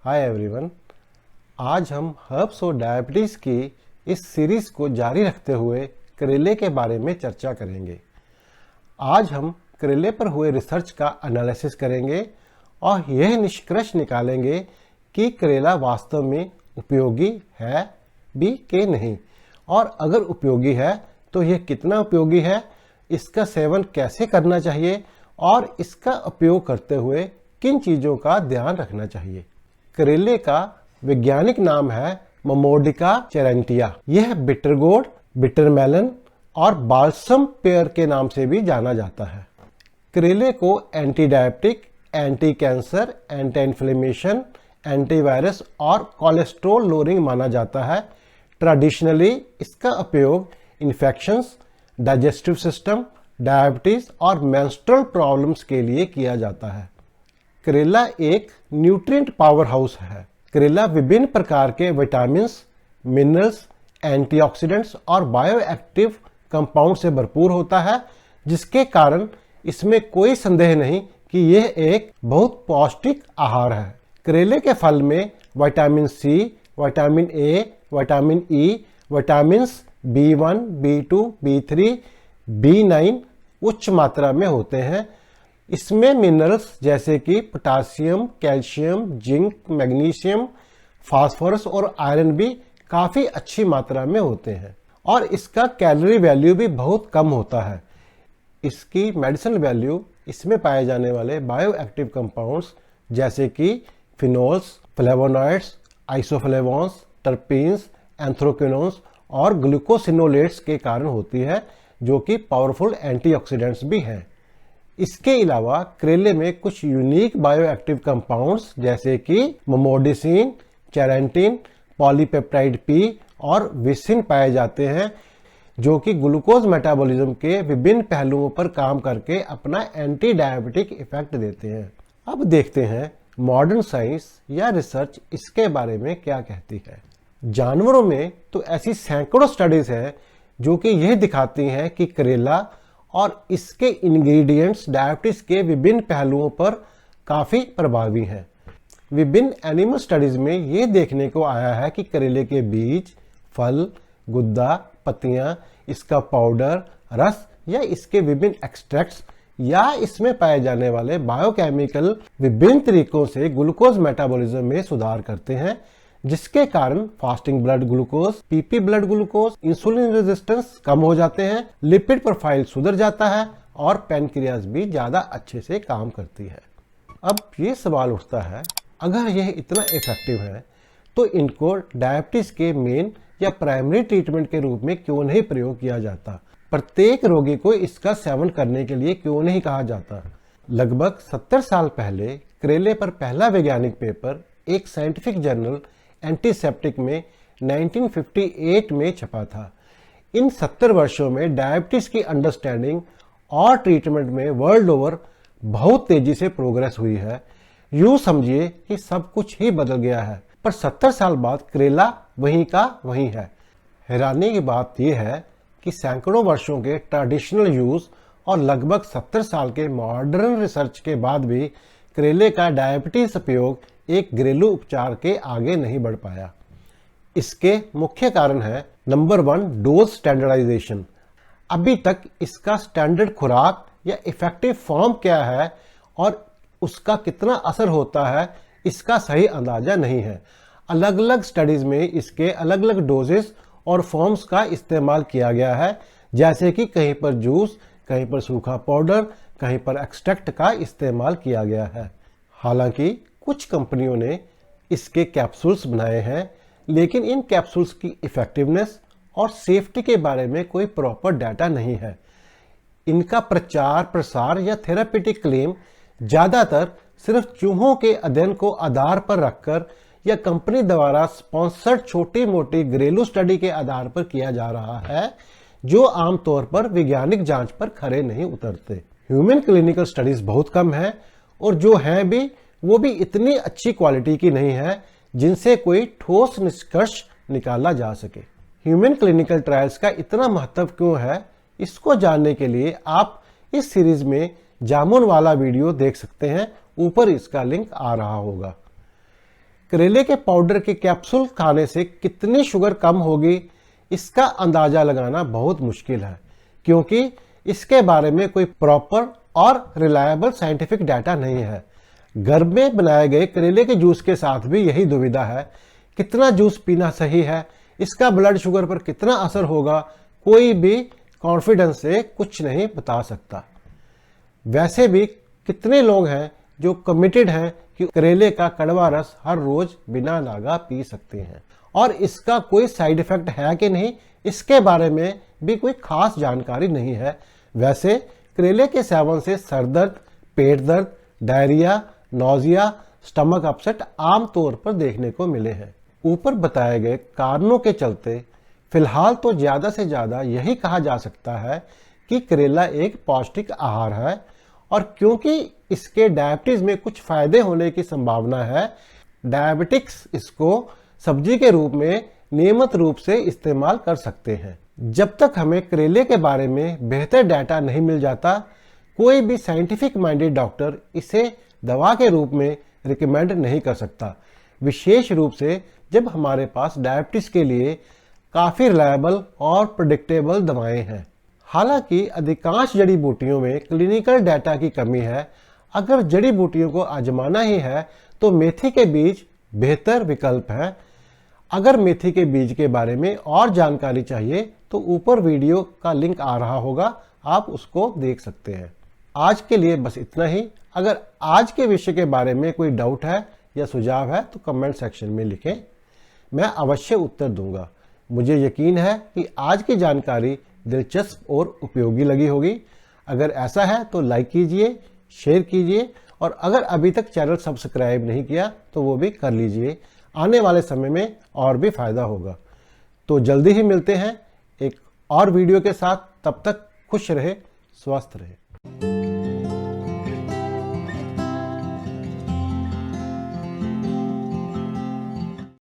Hi everyone. आज हम herbs और डायबिटीज़ की इस सीरीज़ को जारी रखते हुए करेले के बारे में चर्चा करेंगे। आज हम करेले पर हुए रिसर्च का एनालिसिस करेंगे और यह निष्कर्ष निकालेंगे कि करेला वास्तव में उपयोगी है भी कि नहीं, और अगर उपयोगी है तो यह कितना उपयोगी है, इसका सेवन कैसे करना चाहिए और इसका उपयोग करते हुए किन चीज़ों का ध्यान रखना चाहिए। करेले का वैज्ञानिक नाम है ममोर्डिका चेरेंटिया। यह बिटर गोर्ड, बिटर मेलन और बाल्सम पेयर के नाम से भी जाना जाता है। करेले को anti diabetic, anti cancer, anti inflammation, antivirus और कोलेस्ट्रॉल लोअरिंग माना जाता है। ट्रेडिशनली इसका उपयोग इन्फेक्शंस, डाइजेस्टिव सिस्टम, डायबिटीज और मेंस्ट्रुअल प्रॉब्लम्स के लिए किया जाता है। करेला एक न्यूट्रिएंट पावर हाउस है। करेला विभिन्न प्रकार के विटामिन्स, मिनरल्स, एंटीऑक्सीडेंट्स और बायोएक्टिव कंपाउंड से भरपूर होता है, जिसके कारण इसमें कोई संदेह नहीं कि यह एक बहुत पौष्टिक आहार है। करेले के फल में vitamin C, vitamin A, vitamin E, vitamins B1, B2, B3, B9 उच्च मात्रा में होते हैं। इसमें मिनरल्स जैसे कि potassium, calcium, zinc, magnesium, phosphorus और आयरन भी काफ़ी अच्छी मात्रा में होते हैं और इसका कैलोरी वैल्यू भी बहुत कम होता है। इसकी मेडिसिनल वैल्यू इसमें पाए जाने वाले बायोएक्टिव कंपाउंड्स जैसे कि फिनोल्स, फ्लेवोनॉइड्स, आइसोफ्लेवोन्स, टर्पीन्स, एंथ्रोक्विनोन्स और ग्लूकोसिनोलेट्स के कारण होती है, जो कि पावरफुल एंटीऑक्सीडेंट्स भी हैं। इसके अलावा करेले में कुछ यूनिक बायोएक्टिव कंपाउंड्स जैसे कि मोमोडिसिन, चेरेंटिन, पॉलीपेप्टाइड पी और विसिन पाए जाते हैं, जो कि ग्लूकोज मेटाबॉलिज्म के विभिन्न पहलुओं पर काम करके अपना एंटी डायबिटिक इफेक्ट देते हैं। अब देखते हैं मॉडर्न साइंस या रिसर्च इसके बारे में क्या कहती है। जानवरों में तो ऐसी सैकड़ों स्टडीज हैं जो कि यह दिखाती हैं कि करेला और इसके इंग्रेडिएंट्स डायबिटीज के विभिन्न पहलुओं पर काफ़ी प्रभावी हैं। विभिन्न एनिमल स्टडीज में ये देखने को आया है कि करेले के बीज, फल, गुद्दा, पत्तियां, इसका पाउडर, रस या इसके विभिन्न एक्सट्रैक्ट्स या इसमें पाए जाने वाले बायोकेमिकल विभिन्न तरीकों से ग्लूकोज मेटाबॉलिज्म में सुधार करते हैं, जिसके कारण fasting blood glucose, PP blood glucose, insulin resistance कम हो जाते हैं, लिपिड प्रोफाइल सुधर जाता है और पैनक्रियाज भी ज्यादा अच्छे से काम करती है। अब ये सवाल उठता है, अगर यह इतना इफेक्टिव है तो इनको डायबिटीज के मेन या प्राइमरी ट्रीटमेंट के रूप में क्यों नहीं प्रयोग किया जाता? प्रत्येक रोगी को इसका सेवन करने के लिए क्यों नहीं कहा जाता? लगभग 70 साल पहले करेले पर पहला वैज्ञानिक पेपर एक साइंटिफिक जर्नल एंटीसेप्टिक में 1958 में छपा था। इन 70 वर्षों में डायबिटीज की अंडरस्टैंडिंग और ट्रीटमेंट में वर्ल्ड ओवर बहुत तेजी से प्रोग्रेस हुई है। यूं समझिए कि सब कुछ ही बदल गया है, पर 70 साल बाद करेला वहीं का वहीं है। हैरानी की बात यह है कि सैकड़ों वर्षों के ट्रेडिशनल यूज और लगभग 70 साल के मॉडर्न रिसर्च के बाद भी करेले का डायबिटीज उपयोग एक घरेलू उपचार के आगे नहीं बढ़ पाया। इसके मुख्य कारण है नंबर 1, डोज स्टैंडर्डाइजेशन। अभी तक इसका स्टैंडर्ड खुराक या इफेक्टिव फॉर्म क्या है और उसका कितना असर होता है, इसका सही अंदाजा नहीं है। अलग अलग स्टडीज में इसके अलग अलग डोजेस और फॉर्म्स का इस्तेमाल किया गया है, जैसे कि कहीं पर जूस, कहीं पर सूखा पाउडर, कहीं पर एक्सट्रैक्ट का इस्तेमाल किया गया है। हालांकि कुछ कंपनियों ने इसके कैप्सूल्स बनाए हैं, लेकिन इन कैप्सूल्स की इफेक्टिवनेस और सेफ्टी के बारे में कोई प्रॉपर डाटा नहीं है। इनका प्रचार प्रसार या थेरापेटिक क्लेम ज़्यादातर सिर्फ चूहों के अध्ययन को आधार पर रखकर या कंपनी द्वारा स्पॉन्सर्ड छोटी मोटी घरेलू स्टडी के आधार पर किया जा रहा है, जो आमतौर पर वैज्ञानिक जांच पर खरे नहीं उतरते। ह्यूमन क्लिनिकल स्टडीज बहुत कम है और जो हैं भी वो भी इतनी अच्छी क्वालिटी की नहीं है जिनसे कोई ठोस निष्कर्ष निकाला जा सके। ह्यूमन क्लिनिकल ट्रायल्स का इतना महत्व क्यों है, इसको जानने के लिए आप इस सीरीज में जामुन वाला वीडियो देख सकते हैं। ऊपर इसका लिंक आ रहा होगा। करेले के पाउडर के कैप्सूल खाने से कितनी शुगर कम होगी, इसका अंदाजा लगाना बहुत मुश्किल है, क्योंकि इसके बारे में कोई प्रॉपर और रिलायबल साइंटिफिक डाटा नहीं है। घर में बनाए गए करेले के जूस के साथ भी यही दुविधा है। कितना जूस पीना सही है, इसका ब्लड शुगर पर कितना असर होगा, कोई भी कॉन्फिडेंस से कुछ नहीं बता सकता। वैसे भी कितने लोग हैं जो कमिटेड हैं कि करेले का कड़वा रस हर रोज बिना नागा पी सकते हैं, और इसका कोई साइड इफेक्ट है कि नहीं, इसके बारे में भी कोई खास जानकारी नहीं है। वैसे करेले के सेवन से सर दर्द, पेट दर्द, डायरिया, नौजिया, स्टमक अपसेट आमतौर पर देखने को मिले हैं। ऊपर बताए गए कारणों के चलते फिलहाल तो ज्यादा से ज्यादा यही कहा जा सकता है कि करेला एक पौष्टिक आहार है, और क्योंकि इसके डायबिटीज में कुछ फायदे होने की संभावना है, डायबिटिक्स इसको सब्जी के रूप में नियमित रूप से इस्तेमाल कर सकते हैं। जब तक हमें करेले के बारे में बेहतर डाटा नहीं मिल जाता, कोई भी साइंटिफिक माइंडेड डॉक्टर इसे दवा के रूप में रिकमेंड नहीं कर सकता, विशेष रूप से जब हमारे पास डायबिटीज के लिए काफी रिलायबल और प्रेडिक्टेबल दवाएं हैं। हालांकि अधिकांश जड़ी बूटियों में क्लिनिकल डाटा की कमी है। अगर जड़ी बूटियों को आजमाना ही है तो मेथी के बीज बेहतर विकल्प है। अगर मेथी के बीज के बारे में और जानकारी चाहिए तो ऊपर वीडियो का लिंक आ रहा होगा, आप उसको देख सकते हैं। आज के लिए बस इतना ही। अगर आज के विषय के बारे में कोई डाउट है या सुझाव है तो कमेंट सेक्शन में लिखें, मैं अवश्य उत्तर दूंगा। मुझे यकीन है कि आज की जानकारी दिलचस्प और उपयोगी लगी होगी। अगर ऐसा है तो लाइक कीजिए, शेयर कीजिए, और अगर अभी तक चैनल सब्सक्राइब नहीं किया तो वो भी कर लीजिए। आने वाले समय में और भी फायदा होगा। तो जल्दी ही मिलते हैं एक और वीडियो के साथ। तब तक खुश रहे, स्वस्थ रहे।